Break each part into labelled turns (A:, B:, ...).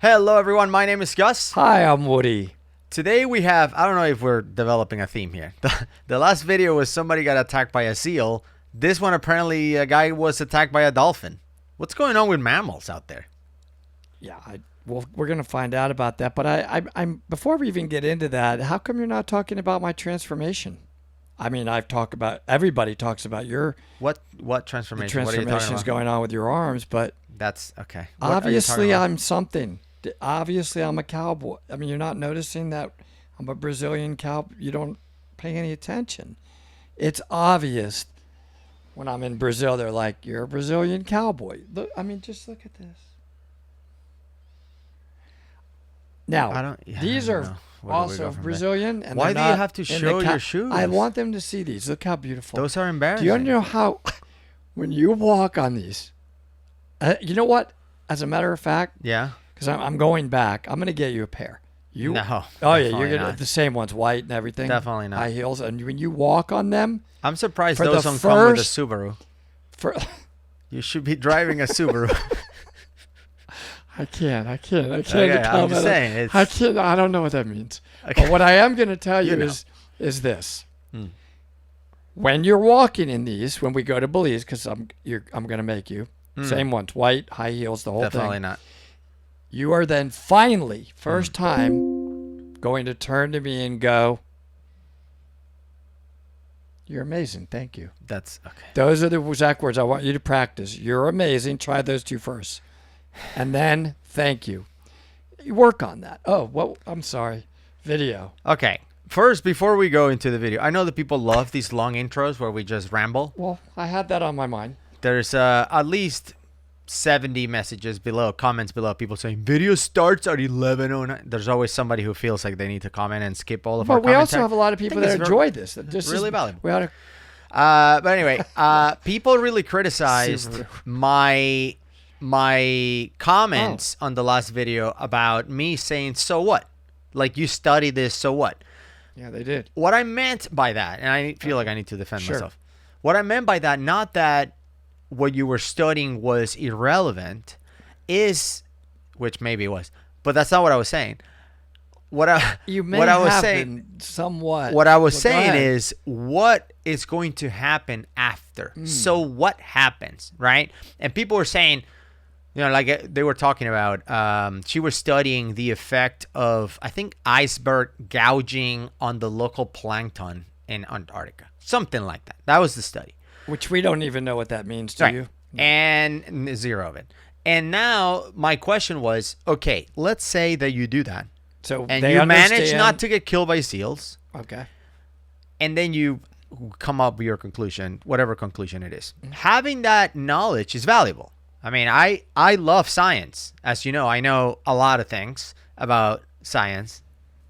A: Hello everyone, my name is Gus.
B: Hi, I'm Woody.
A: Today we have, I don't know if we're developing a theme here. The last video was somebody got attacked by a seal. This one apparently a guy was attacked by a dolphin. What's going on with mammals out there?
B: Yeah, well, we're going to find out about that. But I'm before we even get into that, how come you're not talking about my transformation? I mean, everybody talks about your
A: what transformation?
B: The transformations going on with your arms, but
A: that's okay.
B: Obviously, I'm something. Obviously, I'm a cowboy. I mean, you're not noticing that I'm a Brazilian cow. You don't pay any attention. It's obvious when I'm in Brazil. They're like, "You're a Brazilian cowboy." Look, I mean, just look at this. Now, these are also Brazilian. And
A: why do you have to show your shoes?
B: I want them to see these. Look how beautiful.
A: Those are embarrassing.
B: Do you know how, when you walk on these, you know what? As a matter of fact,
A: yeah.
B: Because I'm going back. I'm going to get you a pair.
A: No.
B: Oh, yeah. You're going to the same ones, white and everything.
A: Definitely not.
B: High heels. And when you walk on them.
A: I'm surprised those don't come with a Subaru. You should be driving a Subaru.
B: I can't. Okay,
A: I'm just saying.
B: I can't. I don't know what that means. Okay. But what I am going to tell you is this. When you're walking in these, when we go to Belize, because I'm going to make you. Same ones, white, high heels, the whole thing.
A: Definitely not.
B: You are then finally, first time, going to turn to me and go, "You're amazing. Thank you."
A: That's okay.
B: Those are the exact words I want you to practice. You're amazing. Try those two first. And then, thank you. You work on that. Oh, well, I'm sorry. Video.
A: Okay. First, before we go into the video, I know that people love these long intros where we just ramble.
B: Well, I had that on my mind.
A: There's at least 70 messages below, comments below, people saying video starts at 11:09. There's always somebody who feels like they need to comment and skip all of our commentary.
B: But we also have a lot of people that enjoy this. This
A: really valuable.
B: We ought to...
A: But anyway, people really criticized my comments on the last video about me saying, "So what? Like, you study this, so what?"
B: Yeah, they did.
A: What I meant by that, and I feel like I need to defend myself. What I meant by that, not that what you were studying was irrelevant, which maybe it was, but that's not what I was saying. What I was saying is what is going to happen after. So what happens, right? And people were saying, like they were talking about, she was studying the effect of, I think, iceberg gouging on the local plankton in Antarctica. Something like that. That was the study.
B: Which we don't even know what that means to you.
A: And zero of it. And now my question was, okay, let's say that you do that.
B: So
A: and you manage not to get killed by seals.
B: Okay.
A: And then you come up with your conclusion, whatever conclusion it is. Having that knowledge is valuable. I mean, I love science. As you know, I know a lot of things about science.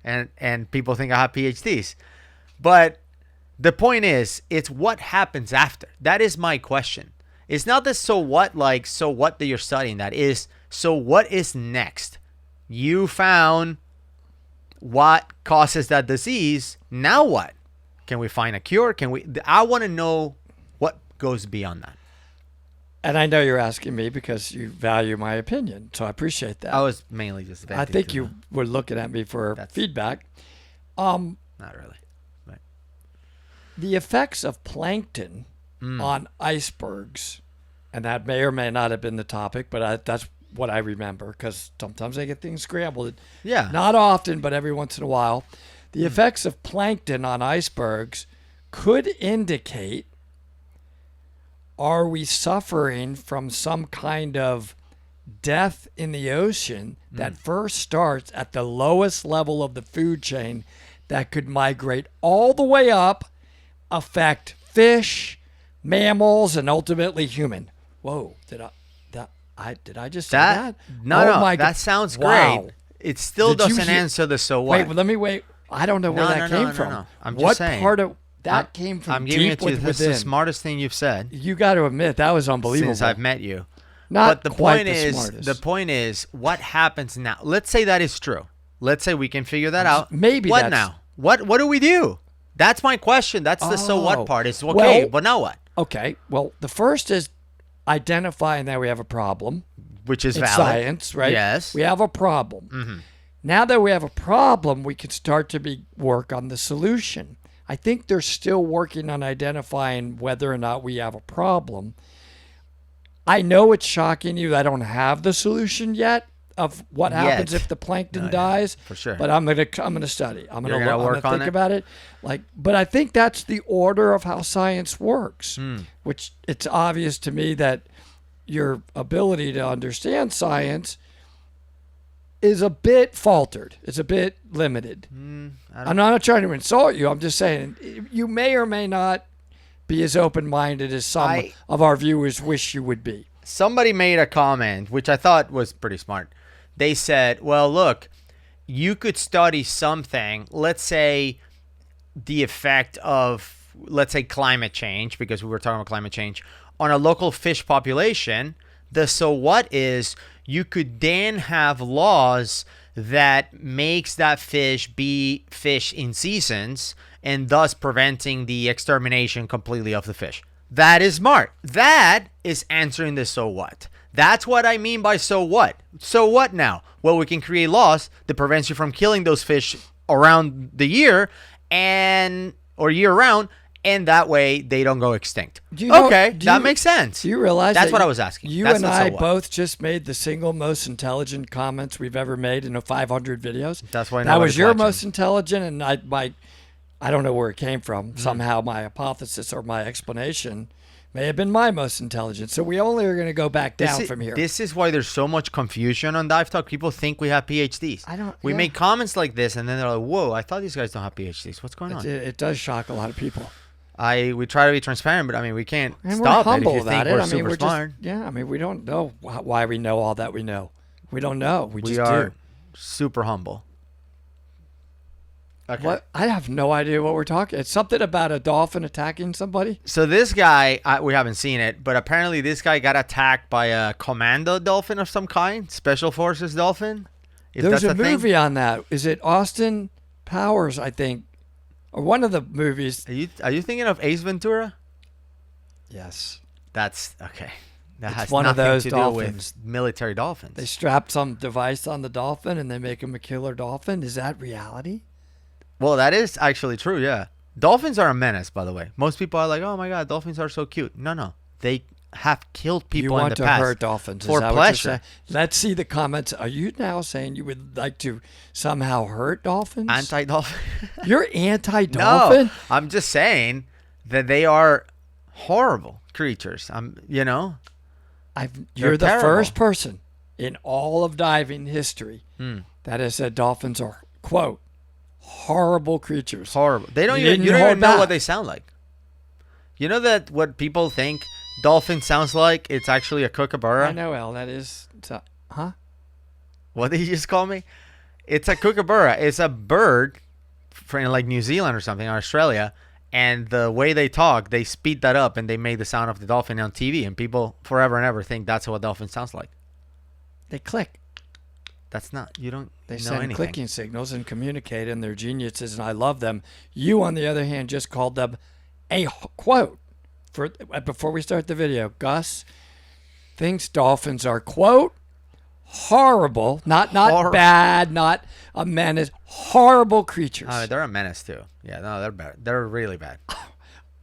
A: And people think I have PhDs. But the point is, it's what happens after. That is my question. It's not the so what that you're studying. That is, so what is next? You found what causes that disease. Now what? Can we find a cure? I want to know what goes beyond that.
B: And I know you're asking me because you value my opinion, so I appreciate that.
A: I was mainly just venting.
B: I think you were looking at me for feedback.
A: Not really.
B: The effects of plankton on icebergs, and that may or may not have been the topic, but that's what I remember, because sometimes I get things scrambled.
A: Yeah.
B: Not often, but every once in a while. The effects of plankton on icebergs could indicate, are we suffering from some kind of death in the ocean that first starts at the lowest level of the food chain that could migrate all the way up, affect fish, mammals, and ultimately human. Whoa, did I just say that?
A: No, that sounds great. It still doesn't answer the so what.
B: Wait. I don't know where that came from.
A: No. I'm just saying.
B: What part of that came from?
A: I'm giving it to you. That's the smartest thing you've said.
B: You got to admit, that was unbelievable.
A: Since I've met you.
B: But
A: the point is, what happens now? Let's say that is true. Let's say we can figure that out.
B: Maybe
A: what now? What do we do? That's my question. That's the so what part. It's okay, but now what?
B: Okay. Well, the first is identifying that we have a problem.
A: which is
B: It's
A: valid.
B: science, right?
A: Yes.
B: We have a problem. Now that we have a problem, we can start to work on the solution. I think they're still working on identifying whether or not we have a problem. I know it's shocking you that I don't have the solution yet of what happens if the plankton dies.
A: For sure.
B: But I'm gonna study. I'm
A: You're
B: gonna
A: gonna work on
B: think
A: it?
B: about it. But I think that's the order of how science works. Which it's obvious to me that your ability to understand science is a bit faltered. It's a bit limited. I'm not trying to insult you. I'm just saying you may or may not be as open-minded as some of our viewers wish you would be.
A: Somebody made a comment, which I thought was pretty smart. They said, well, look, you could study something, let's say the effect of, let's say, climate change, because we were talking about climate change, on a local fish population. The so what is you could then have laws that makes that fish be fish in seasons and thus preventing the extermination completely of the fish. That is smart. That is answering the so what. That's what I mean by so what. So what now? Well, we can create laws that prevents you from killing those fish around the year or year round, and that way they don't go extinct. That makes sense.
B: Do you realize
A: that's what I was asking?
B: You
A: that's
B: and
A: not
B: I
A: so what.
B: both just made the single most intelligent comments we've ever made in 500 videos.
A: That's why
B: that was your
A: watching.
B: most intelligent, and I don't know where it came from. Somehow my hypothesis or my explanation may have been my most intelligent. So we only are going to go back down from here.
A: This is why there's so much confusion on Dive Talk. People think we have PhDs. We make comments like this, and then they're like, whoa, I thought these guys don't have PhDs. What's going on?
B: It does shock a lot of people.
A: We try to be transparent, but I mean, we can't
B: and
A: stop
B: we're
A: it if
B: humble
A: you think
B: about
A: we're
B: it.
A: super smart.
B: We don't know why we know all that we know. We don't know. We just
A: are
B: do.
A: super humble. Okay.
B: What? I have no idea what we're talking. It's something about a dolphin attacking somebody.
A: So this guy, we haven't seen it, but apparently this guy got attacked by a commando dolphin of some kind, special forces dolphin.
B: There's a movie on that. Is it Austin Powers? I think, or one of the movies.
A: Are you thinking of Ace Ventura?
B: Yes.
A: That's okay. That
B: it's
A: has
B: one of
A: nothing
B: those
A: to
B: dolphins.
A: do with military dolphins.
B: They strap some device on the dolphin and they make him a killer dolphin. Is that reality?
A: Well, that is actually true, yeah. Dolphins are a menace, by the way. Most people are like, oh my God, dolphins are so cute. No. They have killed people in the past.
B: You want to hurt dolphins.
A: For pleasure.
B: Let's see the comments. Are you now saying you would like to somehow hurt dolphins?
A: Anti-dolphin?
B: You're anti-dolphin?
A: No, I'm just saying that they are horrible creatures. You're
B: the
A: terrible.
B: first person in all of diving history that has said dolphins are, quote, horrible creatures.
A: Horrible. They don't
B: You
A: even
B: didn't
A: know
B: hold
A: what
B: back.
A: they sound like. You know that what people think dolphin sounds like? It's actually a kookaburra.
B: I know, El. That is, huh?
A: What did you just call me? It's a kookaburra. It's a bird from like New Zealand or something, or Australia. And the way they talk, they speed that up and they make the sound of the dolphin on TV. And people forever and ever think that's what a dolphin sounds like.
B: They click.
A: That's not, you don't
B: They
A: know
B: send
A: anything.
B: clicking signals and communicate, and they're geniuses, and I love them. You, on the other hand, just called them a quote. Before we start the video, Gus thinks dolphins are, quote, horrible, not bad, not a menace, horrible creatures.
A: They're a menace too. Yeah, no, they're bad. They're really bad.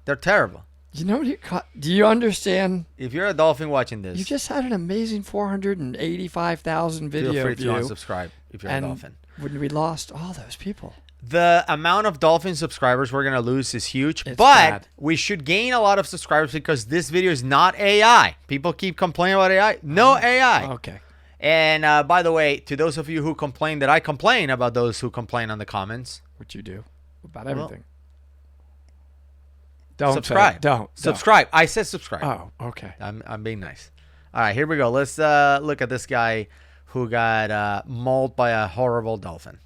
A: They're terrible.
B: You know what do you understand?
A: If you're a dolphin watching this,
B: You just had an amazing 485,000 video
A: feel free
B: view.
A: to unsubscribe if you're a dolphin.
B: When we lost all those people.
A: The amount of dolphin subscribers we're going to lose is huge,
B: It's
A: but
B: bad.
A: we should gain a lot of subscribers because this video is not AI. People keep complaining about AI. No AI.
B: Okay.
A: And by the way, to those of you who complain that I complain about those who complain on the comments,
B: What you do about everything. Don't
A: subscribe.
B: Don't.
A: Subscribe. I said subscribe.
B: Oh, okay.
A: I'm being nice. All right, here we go. Let's look at this guy who got mauled by a horrible dolphin.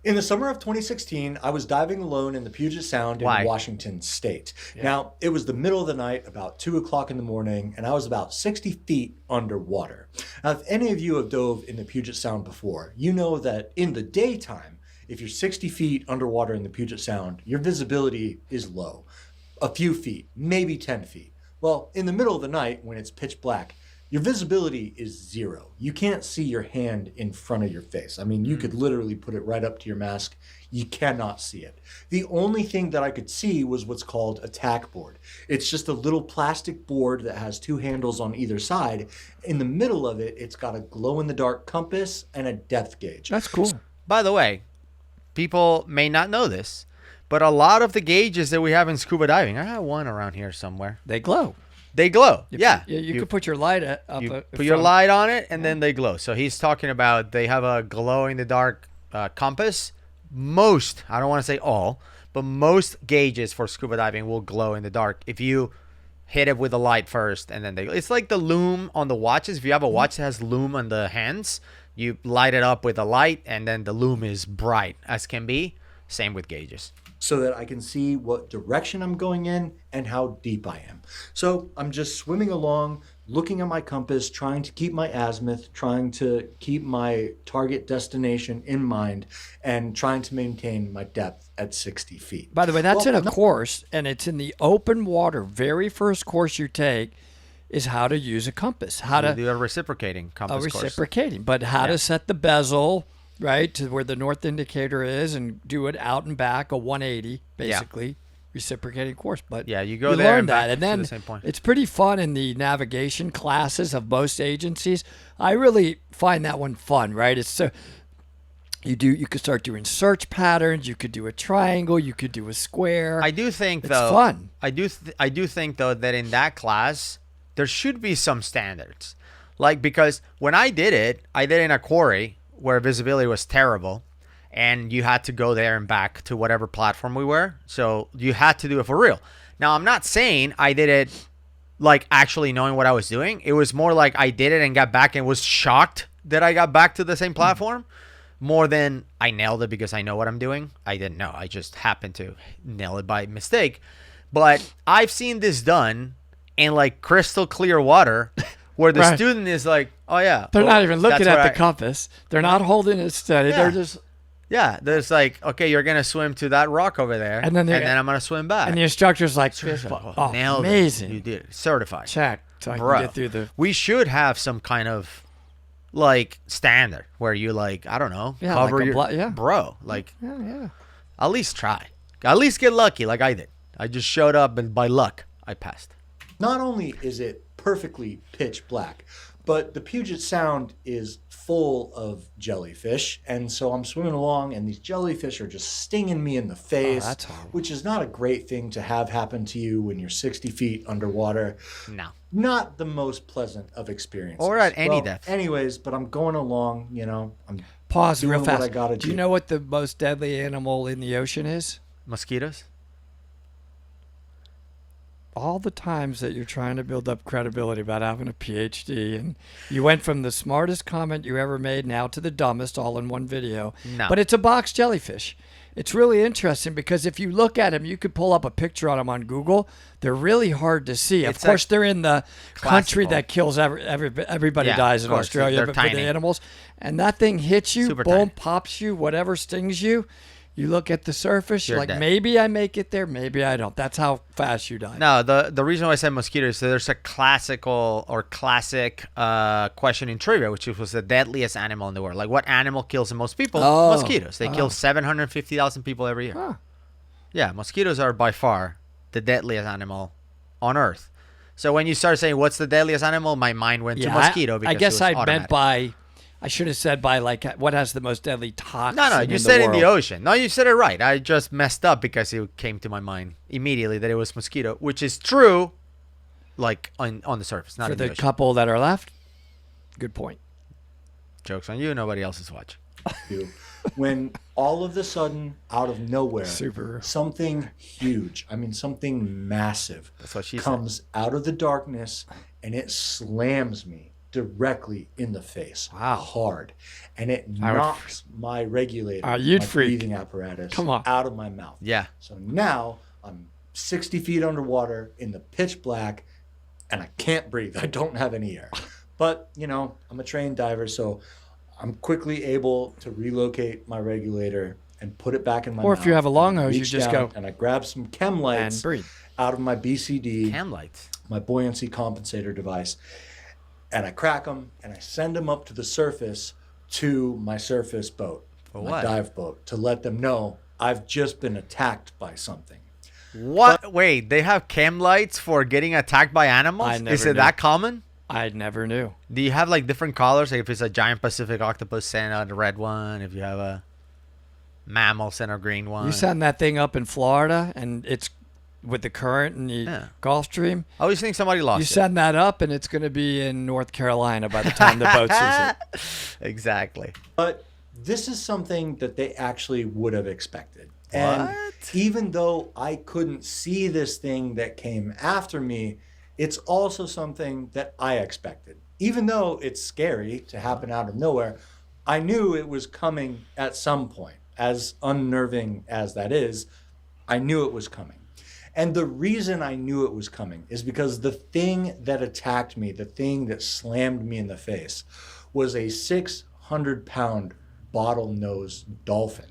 C: In the summer of 2016, I was diving alone in the Puget Sound in
A: Why?
C: Washington State. Now, it was the middle of the night, about 2 o'clock in the morning, and I was about 60 feet underwater. Now, if any of you have dove in the Puget Sound before, you know that in the daytime, if you're 60 feet underwater in the Puget Sound, your visibility is low. A few feet, maybe 10 feet. Well, in the middle of the night, when it's pitch black, your visibility is zero. You can't see your hand in front of your face. I mean, you could literally put it right up to your mask. You cannot see it. The only thing that I could see was what's called a tack board. It's just a little plastic board that has two handles on either side. In the middle of it, it's got a glow-in-the-dark compass and a depth gauge.
B: That's cool.
A: By the way, people may not know this, but a lot of the gauges that we have in scuba diving, I have one around here somewhere.
B: They glow.
A: They glow. Yeah.
B: You could put your light up.
A: You put your light on it, and then they glow. So he's talking about they have a glow-in-the-dark compass. Most, I don't want to say all, but most gauges for scuba diving will glow in the dark if you hit it with a light first, and then it's like the lume on the watches. If you have a watch that has lume on the hands, you light it up with a light, and then the lume is bright as can be. Same with gauges.
C: So that I can see what direction I'm going in and how deep I am. So I'm just swimming along, looking at my compass, trying to keep my azimuth, trying to keep my target destination in mind, and trying to maintain my depth at 60 feet.
B: By the way, that's in a course, and it's in the open water. Very first course you take is how to use a compass. How to
A: do a reciprocating compass course.
B: Reciprocating, but how to set the bezel right to where the north indicator is and do it out and back, a 180 basically. Reciprocating course, but
A: you go
B: you
A: there
B: learn
A: and back
B: that, and then
A: to the same point.
B: It's pretty fun in the navigation classes of most agencies. I really find that one fun, right? It's so you could start doing search patterns. You could do a triangle. You could do a square.
A: I do think
B: it's
A: though.
B: Fun.
A: I do think though that in that class there should be some standards, like because when I did it in a quarry where visibility was terrible. And you had to go there and back to whatever platform we were. So you had to do it for real. Now, I'm not saying I did it like actually knowing what I was doing. It was more like I did it and got back and was shocked that I got back to the same platform more than I nailed it because I know what I'm doing. I didn't know. I just happened to nail it by mistake. But I've seen this done in like crystal clear water where the student is like, oh, yeah.
B: They're not even looking at the compass. They're not holding it steady.
A: Yeah.
B: They're just...
A: Yeah, there's like, okay, you're going to swim to that rock over there, and then I'm going to swim back.
B: And the instructor's like,
A: oh,
B: amazing.
A: You did it. Certified.
B: Check. So I can get through the...
A: We should have some kind of, like, standard where you, like, I don't know, cover
B: like
A: your... Bro, like,
B: yeah.
A: At least try. At least get lucky like I did. I just showed up, and by luck, I passed.
C: Not only is it perfectly pitch black, but the Puget Sound is full of jellyfish, and so I'm swimming along, and these jellyfish are just stinging me in the face,
B: that's horrible.
C: Which is not a great thing to have happen to you when you're 60 feet underwater.
A: No.
C: Not the most pleasant of experiences.
A: Or at any depth.
C: Anyways, but I'm going along, I'm
B: Pause
C: doing
B: real fast.
C: what I gotta
B: do you know what the most deadly animal in the ocean is?
A: Mosquitoes?
B: All the times that you're trying to build up credibility about having a PhD, and you went from the smartest comment you ever made now to the dumbest all in one video.
A: No.
B: But it's a box jellyfish. It's really interesting because if you look at them, you could pull up a picture on them on Google. They're really hard to see. Of course, they're in the country that kills everybody dies in Australia, but for the animals. And that thing hits you,
A: Super
B: boom,
A: tiny.
B: pops you, whatever stings you. You look at the surface, you're like,
A: dead.
B: maybe I make it there, maybe I don't. That's how fast you die.
A: No, the reason why I said mosquitoes, so there's a classic question in trivia, which was the deadliest animal in the world. Like, what animal kills the most people? Mosquitoes. They kill 750,000 people every year.
B: Huh.
A: Yeah, mosquitoes are by far the deadliest animal on Earth. So when you start saying, what's the deadliest animal? My mind went to mosquito. Because
B: I guess
A: it was
B: I meant by... I should have said by like what has the most deadly toxin.
A: No, you said in the ocean. No, you said it right. I just messed up because it came to my mind immediately that it was mosquito, which is true, like on the surface, not
B: for
A: in the
B: the
A: ocean.
B: couple that are left. Good point.
A: Joke's on you. Nobody else is watching.
C: When all of a sudden, out of nowhere,
B: Super.
C: something huge, something massive,
A: That's what she
C: comes out of the darkness, and it slams me directly in the face.
B: Wow.
C: Hard. And it knocks my regulator,
B: you'd
C: my
B: freak.
C: breathing apparatus
B: Come on.
C: out of my mouth.
A: Yeah.
C: So now I'm 60 feet underwater in the pitch black, and I can't breathe. I don't have any air. But, I'm a trained diver, so I'm quickly able to relocate my regulator and put it back in my mouth.
B: Or if you have a long hose, you
C: Reach
B: just
C: down
B: go
C: and I grab some chem
B: and
C: lights
B: breathe.
C: out of my BCD,
A: Cam lights.
C: my buoyancy compensator device, and I crack them, and I send them up to the surface to my surface boat, my
A: what?
C: dive boat, to let them know I've just been attacked by something.
A: What? Wait, they have cam lights for getting attacked by animals?
B: I never
A: Is it
B: knew.
A: that common?
B: I never knew.
A: Do you have like different colors? Like if it's a giant Pacific octopus, send out a red one. If you have a mammal, send a green one.
B: You send that thing up in Florida, and it's with the current and the
A: Yeah.
B: Gulf Stream.
A: I always think somebody lost
B: You
A: it.
B: send that up, and it's going to be in North Carolina by the time the boat sees it.
A: Exactly.
C: But this is something that they actually would have expected. And
A: What?
C: even though I couldn't see this thing that came after me, it's also something that I expected. Even though it's scary to happen out of nowhere, I knew it was coming at some point. As unnerving as that is, I knew it was coming. And the reason I knew it was coming is because the thing that attacked me, the thing that slammed me in the face, was a 600-pound bottlenose dolphin.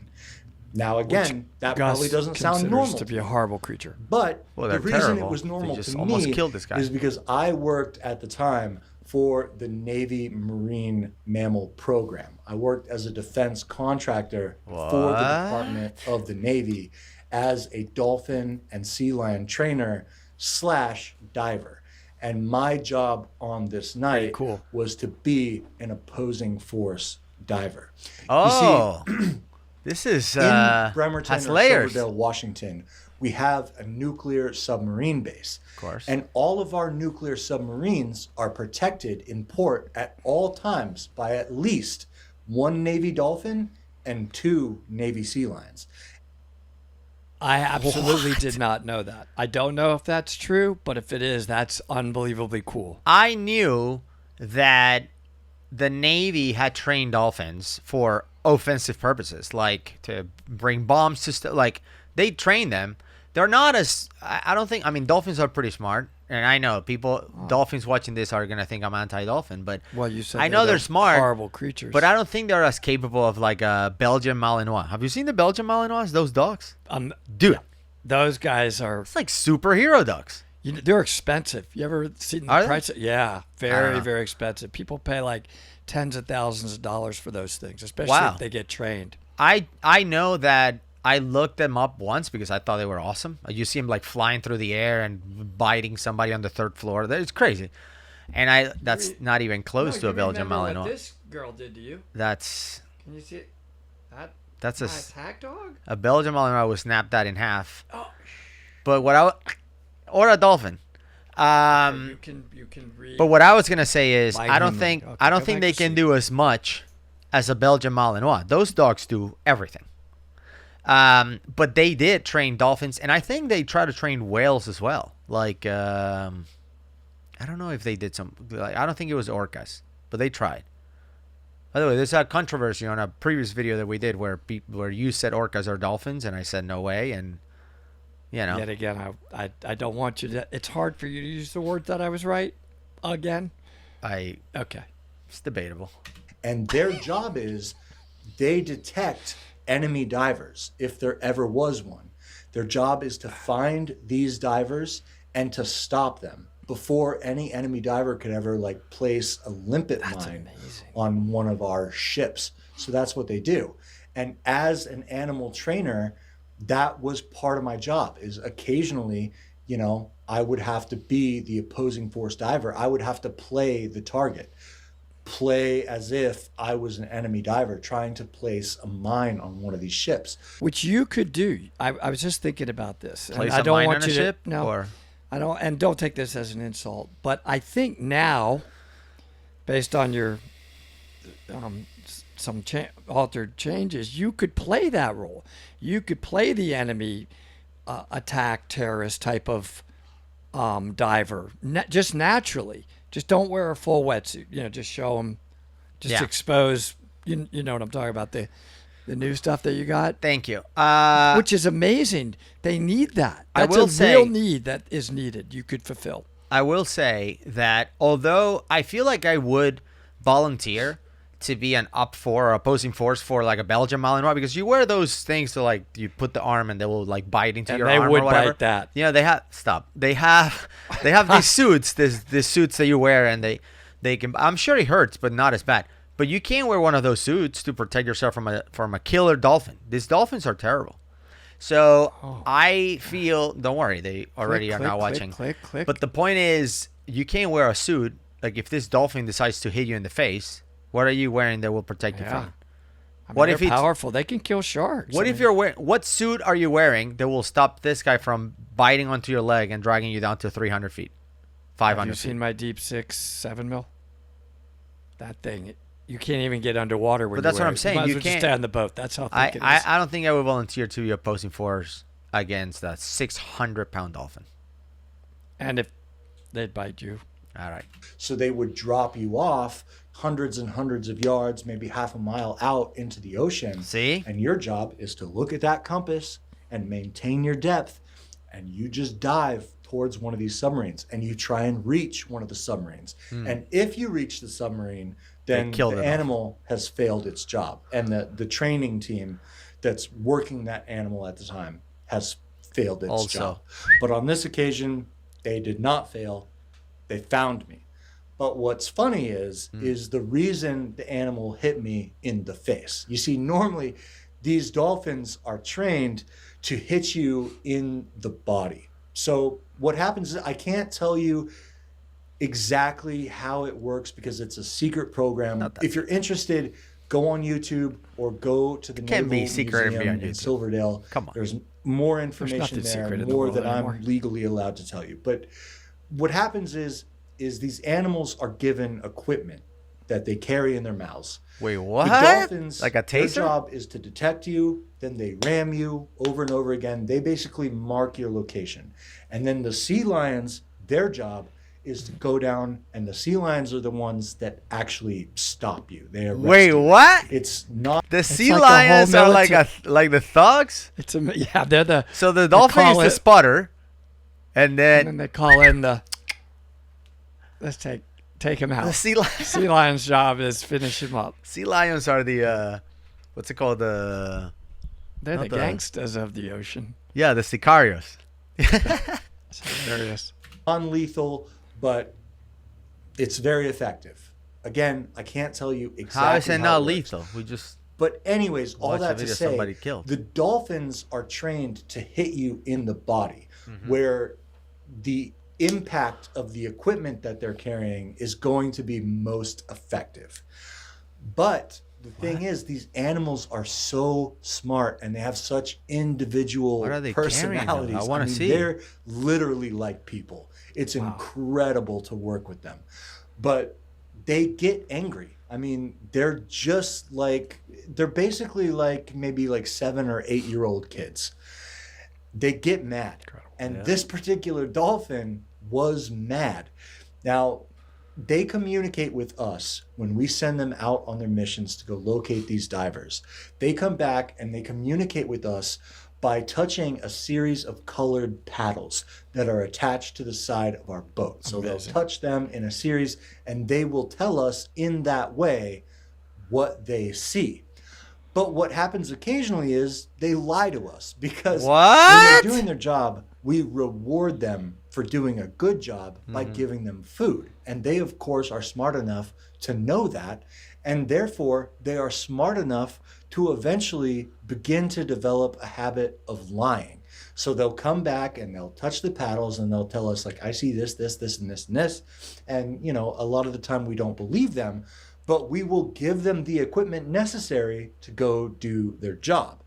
C: Now, again, that
B: Gus
C: probably doesn't sound
B: considers
C: normal
B: to be a horrible creature.
C: but
A: Well,
C: the
A: they're
C: reason
A: terrible.
C: it was
A: They
C: normal
A: just
C: to
A: almost
C: me
A: killed this guy.
C: is because I worked at the time for the Navy Marine Mammal Program. I worked as a defense contractor for the
A: What?
C: Department of the Navy as a dolphin and sea lion trainer / diver. And my job on this night
B: cool.
C: was to be an opposing force diver.
A: Oh, this is
C: In Bremerton
A: has
C: or
A: layers.
C: Silverdale, Washington, we have a nuclear submarine base.
A: Of course.
C: And all of our nuclear submarines are protected in port at all times by at least 1 Navy Dolphin and 2 Navy Sea Lions.
B: I absolutely did not know that. I don't know if that's true, but if it is, that's unbelievably cool.
A: I knew that the Navy had trained dolphins for offensive purposes, like to bring bombs to like they train them. They're not as I don't think. I mean, dolphins are pretty smart, and I know people dolphins watching this are gonna think I'm anti-dolphin, but
B: Well, you said
A: I know they're smart,
B: horrible creatures.
A: but I don't think they're as capable of like a Belgian Malinois. Have you seen the Belgian Malinois? Those dogs, dude,
B: those guys are.
A: it's like superhero dogs.
B: They're expensive. You ever seen the
A: Are they?
B: price? Yeah,
A: I don't
B: very,
A: know.
B: very expensive. People pay like tens of thousands of dollars for those things, especially
A: Wow.
B: if they get trained.
A: I know that I looked them up once because I thought they were awesome. You see them like flying through the air and biting somebody on the 3rd floor. It's crazy. And that's not even close to a Belgian Malinois.
B: this girl did to you?
A: That's
B: Can you see it?
A: that's
B: My attack dog?
A: a Belgian Malinois was snapped that in half.
B: Oh,
A: But or a dolphin.
B: you can read.
A: But what I was gonna say is
B: Bite
A: I don't
B: him.
A: think
B: Okay,
A: I don't
B: go
A: think
B: back
A: they
B: to
A: can
B: sleep.
A: do as much as a Belgian Malinois. Those dogs do everything. But they did train dolphins, and I think they try to train whales as well. Like I don't know if they did some. Like, I don't think it was orcas, but they tried. By the way, there's a controversy on a previous video that we did where you said orcas are dolphins, and I said no way, and you know.
B: Yet again, I don't want you to. It's hard for you to use the word that I was right again. Okay.
A: It's debatable.
C: And their job is they detect enemy divers if there ever was one. Their job is to find these divers and to stop them before any enemy diver could ever like place a limpet mine
B: amazing.
C: on one of our ships. So that's what they do. And as an animal trainer, that was part of my job. Is occasionally, you know, I would have to be the opposing force diver. I would have to play the target, play as if I was an enemy diver trying to place a mine on one of these ships.
B: Which you could do. I was just thinking about this. and
A: Place
B: I
A: a
B: don't
A: mine
B: want
A: on a
B: you
A: ship,
B: to. No,
A: or
B: I don't. And don't take this as an insult. But I think now, based on your some altered changes, you could play that role. You could play the enemy attack terrorist type of diver, just naturally. Just don't wear a full wetsuit. You know, just show them, just
A: Yeah.
B: expose. You know what I'm talking about, the new stuff that you got,
A: thank you.
B: which is amazing. They need that.
A: I
B: That's
A: will
B: a
A: say-
B: real need that is needed. You could fulfill.
A: I will say that although I feel like I would volunteer to be an up for or opposing force for like a Belgian Malinois, because you wear those things to like you put the arm and they will like bite into
B: And
A: your
B: they
A: arm
B: would
A: or whatever.
B: bite that.
A: You know, they have these suits, these suits that you wear, and They can. I'm sure it hurts, but not as bad. But you can't wear one of those suits to protect yourself from a killer dolphin. These dolphins are terrible. So I feel. Don't worry, they already are now watching.
B: Click.
A: But the point is, you can't wear a suit. Like if this dolphin decides to hit you in the face, what are you wearing that will protect you from?
B: What if they're powerful? They can kill sharks.
A: What if you're wearing? What suit are you wearing that will stop this guy from biting onto your leg and dragging you down to 300 feet, 500
B: Have you
A: feet?
B: seen my deep 6-7 mil? That thing, you can't even get underwater. When
A: But that's what I'm saying.
B: You might as
A: You
B: well just
A: can't-
B: stay on the boat. That's how thick it is.
A: I don't think I would volunteer to be opposing force against a 600-pound dolphin.
B: And if they'd bite you.
A: All right.
C: So they would drop you off hundreds and hundreds of yards, maybe half a mile out into the ocean.
A: See?
C: And your job is to look at that compass and maintain your depth. And you just dive towards one of these submarines and you try and reach one of the submarines. And if you reach the submarine, then
A: kill
C: the
A: it off.
C: animal has failed its job. And the training team that's working that animal at the time has failed its
A: Also.
C: job. But on this occasion, they did not fail. They found me. But what's funny is the reason the animal hit me in the face. You see, normally these dolphins are trained to hit you in the body. So what happens is I can't tell you exactly how it works because it's a secret program. If you're interested, go on YouTube or go to the
A: Can't be
C: Naval
A: secret and be
C: Museum
A: on
C: in
A: YouTube.
C: Silverdale.
A: Come on.
C: There's more information
B: nothing
C: there,
B: secret in the
C: more
B: world
C: than
B: anymore.
C: I'm legally allowed to tell you. But what happens is these animals are given equipment that they carry in their mouths.
A: Wait, what?
C: The dolphins,
A: Like a
C: their
A: taser?
C: job is to detect you, then they ram you over and over again. They basically mark your location. And then the sea lions, their job is to go down, and the sea lions are the ones that actually stop you. They arrest
A: Wait,
C: you.
A: what?
C: It's not.
A: The sea
B: like a whole
A: lions are like the thugs.
B: It's yeah, they're the.
A: So the dolphin is
B: call
A: the
B: it-
A: spotter, and
B: And
A: then
B: then they call in the. Let's take him out.
A: the sea lions.
B: Sea lion's job is finish him up.
A: Sea lions are the what's it called? The
B: They're the
A: Not the-
B: gangsters of the ocean.
A: the sicarios.
B: It's hilarious.
C: non-lethal, but it's very effective. Again, I can't tell you exactly
A: How is it
C: how
A: not
C: works.
A: lethal? We just
C: But anyways, all
A: Watch the
C: that to
A: video
C: say,
A: somebody killed.
C: the dolphins are trained to hit you in the body, where the impact of the equipment that they're carrying is going to be most effective. But the thing is, these animals are so smart and they have such individual
A: What are they carrying, though?
C: personalities.
A: I wanna see.
C: They're literally like people. It's incredible to work with them. But they get angry. I mean, they're basically like maybe like 7 or 8 year old kids. They get mad. And this particular dolphin was mad. Now, they communicate with us when we send them out on their missions to go locate these divers. They come back and they communicate with us by touching a series of colored paddles that are attached to the side of our boat. So they'll touch them in a series and they will tell us in that way what they see. But what happens occasionally is they lie to us because when
A: What?
C: they're doing their job, we reward them for doing a good job by giving them food. And they, of course, are smart enough to know that. And therefore, they are smart enough to eventually begin to develop a habit of lying. So they'll come back and they'll touch the paddles and they'll tell us, like, I see this, this, this, and this, and this. And, you know, a lot of the time we don't believe them, but we will give them the equipment necessary to go do their job.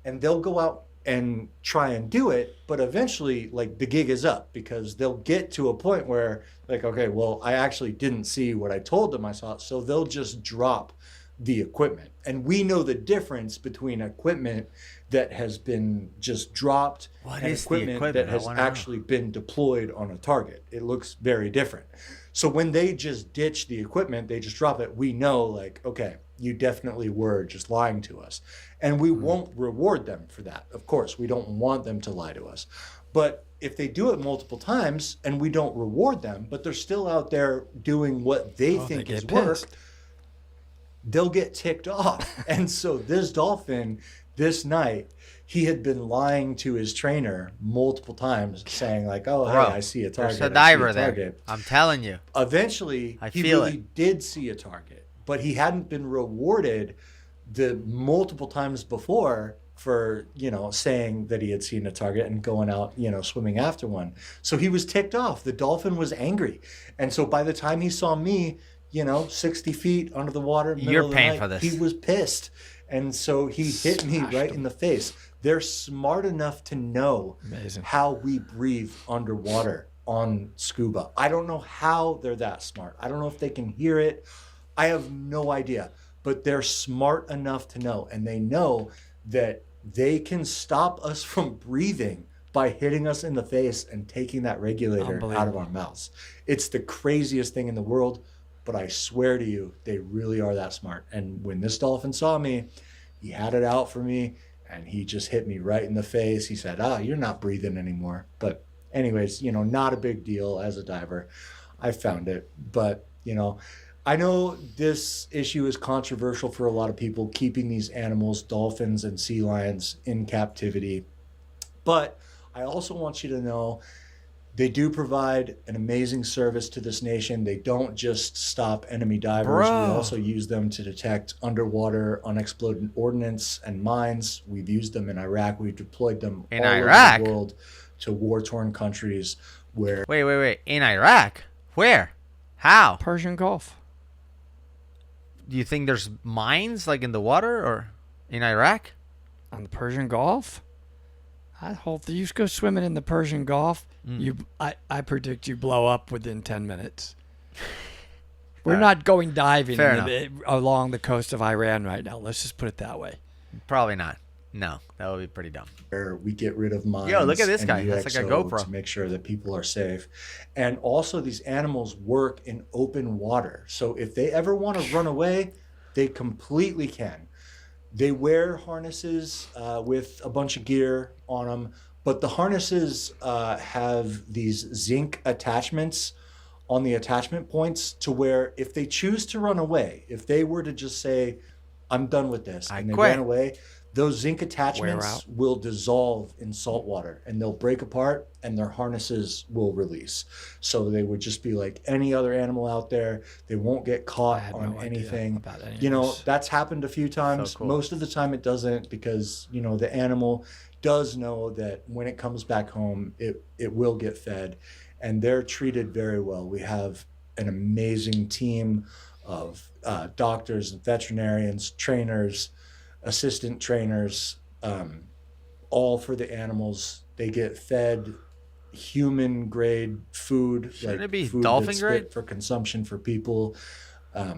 C: And they'll go out and try and do it, but eventually, like, the gig is up because they'll get to a point where, like, okay, well, I actually didn't see what I told them I saw, so they'll just drop the equipment. And we know the difference between equipment that has been just dropped
A: What
C: and
A: is the
C: equipment
A: equipment?
C: that
A: I
C: has
A: wanna know.
C: actually been deployed on a target. It looks very different. So when they just ditch the equipment, they just drop it, we know, like, okay, you definitely were just lying to us. And we won't reward them for that. Of course, we don't want them to lie to us. But if they do it multiple times and we don't reward them, but they're still out there doing what they think
B: they
C: is
B: get
C: work,
B: pissed.
C: they'll get ticked off. And so this dolphin, this night, he had been lying to his trainer multiple times, saying like, "Oh,
A: Bro,
C: hey, I see a target.
A: there's a
C: I see
A: diver there.
C: target."
A: I'm telling you.
C: Eventually,
A: I
C: he
A: feel
C: really did see a target, but he hadn't been rewarded the multiple times before for, saying that he had seen a target and going out, swimming after one. So he was ticked off. The dolphin was angry. And so by the time he saw me, 60 feet under the water, middle
A: You're
C: of the
A: paying
C: night,
A: for this.
C: he was pissed. And so he hit me right in the face. They're smart enough to know
B: Amazing.
C: how we breathe underwater on scuba. I don't know how they're that smart. I don't know if they can hear it. I have no idea. But they're smart enough to know. And they know that they can stop us from breathing by hitting us in the face and taking that regulator out of our mouths. It's the craziest thing in the world. But I swear to you, they really are that smart. And when this dolphin saw me, he had it out for me, and he just hit me right in the face. He said, you're not breathing anymore. But anyways, not a big deal as a diver. I found it. But, I know this issue is controversial for a lot of people, keeping these animals, dolphins and sea lions, in captivity. But I also want you to know they do provide an amazing service to this nation. They don't just stop enemy divers.
A: Bro.
C: We also use them to detect underwater unexploded ordnance and mines. We've used them in Iraq. We've deployed them
A: In
C: all
A: Iraq?
C: over the world to war-torn countries where
A: Wait. In Iraq? Where? How?
B: Persian Gulf.
A: Do you think there's mines like in the water or in Iraq?
B: On the Persian Gulf? You go swimming in the Persian Gulf, I predict you blow up within 10 minutes. We're not going diving along the coast of Iran right now. Let's just put it that way.
A: Probably not. No, that would be pretty dumb.
C: we get rid of mines.
A: Yo, look at this
C: and
A: guy. That's like a
C: UXO
A: GoPro.
C: to make sure that people are safe. And also, these animals work in open water. So if they ever want to run away, they completely can. They wear harnesses with a bunch of gear on them, but the harnesses have these zinc attachments on the attachment points to where if they choose to run away, if they were to just say, I'm done with this, and they ran away, those zinc attachments will dissolve in salt water and they'll break apart and their harnesses will release. So they would just be like any other animal out there. They won't get caught on anything. That's happened a few times.
A: So cool.
C: Most of the time it doesn't, because, the animal does know that when it comes back home, it will get fed, and they're treated very well. We have an amazing team of doctors and veterinarians, trainers, assistant trainers, all for the animals. They get fed human grade food.
A: Shouldn't it be
C: food
A: dolphin
C: that's
A: grade?
C: fit for consumption for people.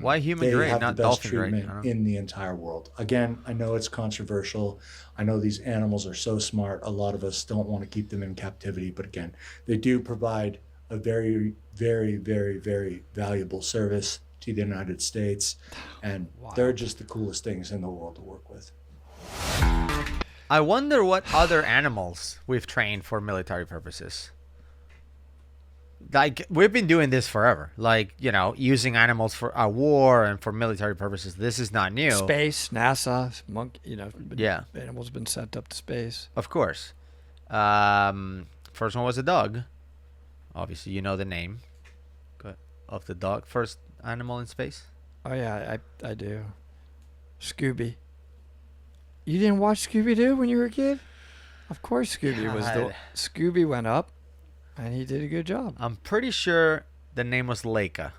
A: Why human
C: they
A: grade,
C: have
A: not
C: the best
A: dolphin grade?
C: treatment in the entire world. Again, I know it's controversial. I know these animals are so smart. A lot of us don't want to keep them in captivity, but again, they do provide a very, very, very, very valuable service to the United States, and they're just the coolest things in the world to work with.
A: I wonder what other animals we've trained for military purposes. Like, we've been doing this forever. Like, using animals for a war and for military purposes. This is not new.
B: Space, NASA,
A: Yeah.
B: Animals been sent up to space.
A: Of course. First one was a dog. Obviously, you know the name of the dog. First animal in space.
B: Oh yeah, I do. Scooby. You didn't watch Scooby-Doo when you were a kid? Of course Scooby went up and he did a good job.
A: I'm pretty sure the name was Leica.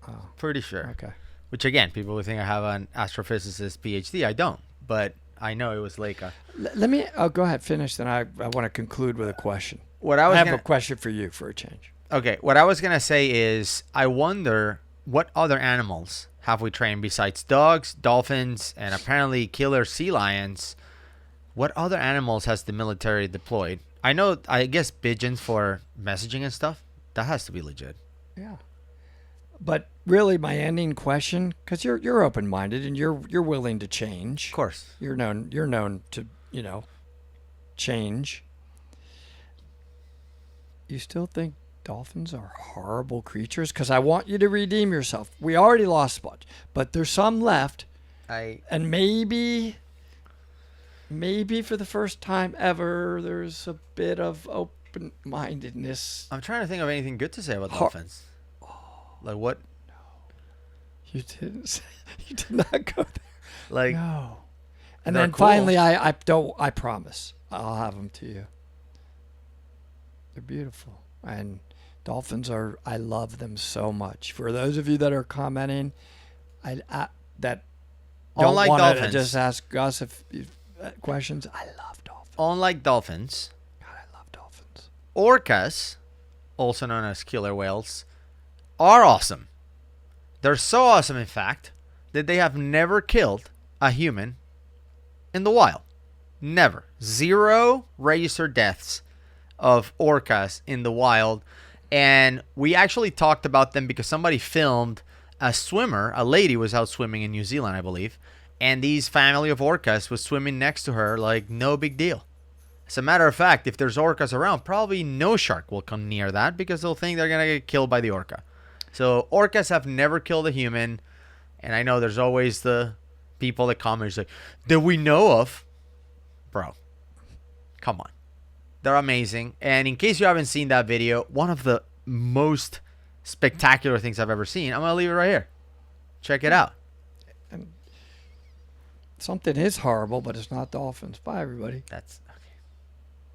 B: Oh,
A: Pretty sure.
B: okay.
A: Which, again, people would think I have an astrophysicist PhD. I don't. But I know it was Leica.
B: Let me go ahead, finish, then I want to conclude with a question.
A: What I
B: have a question for you for a change.
A: Okay, what I was going to say is I wonder what other animals have we trained besides dogs, dolphins, and apparently killer sea lions. What other animals has the military deployed? I guess pigeons for messaging and stuff. That has to be legit.
B: Yeah. But really, my ending question, because you're open-minded and you're willing to change.
A: Of course.
B: You're known to change. You still think dolphins are horrible creatures? Because I want you to redeem yourself. We already lost a bunch, but there's some left. And maybe maybe for the first time ever, there's a bit of open-mindedness.
A: I'm trying to think of anything good to say about
B: Har-
A: dolphins. Like what?
B: You didn't say, you did not go there.
A: Like
B: No. And
A: they're
B: then
A: cool.
B: finally, I promise, I'll have them to you. They're beautiful. And dolphins I love them so much. For those of you that are commenting, that don't
A: Unlike
B: want to
A: dolphins.
B: just ask us questions, I love dolphins.
A: unlike dolphins,
B: God, I love dolphins.
A: orcas, also known as killer whales, are awesome. They're so awesome, in fact, that they have never killed a human in the wild. Never. 0 registered deaths of orcas in the wild. And we actually talked about them because somebody filmed a swimmer. A lady was out swimming in New Zealand, I believe. And these family of orcas was swimming next to her like no big deal. As a matter of fact, if there's orcas around, probably no shark will come near that because they'll think they're going to get killed by the orca. So orcas have never killed a human. And I know there's always the people that comment like, that we know of. Bro, come on. They're amazing. And in case you haven't seen that video, one of the most spectacular things I've ever seen, I'm going to leave it right here. Check it out.
B: Something is horrible, but it's not dolphins. Bye, everybody.
A: That's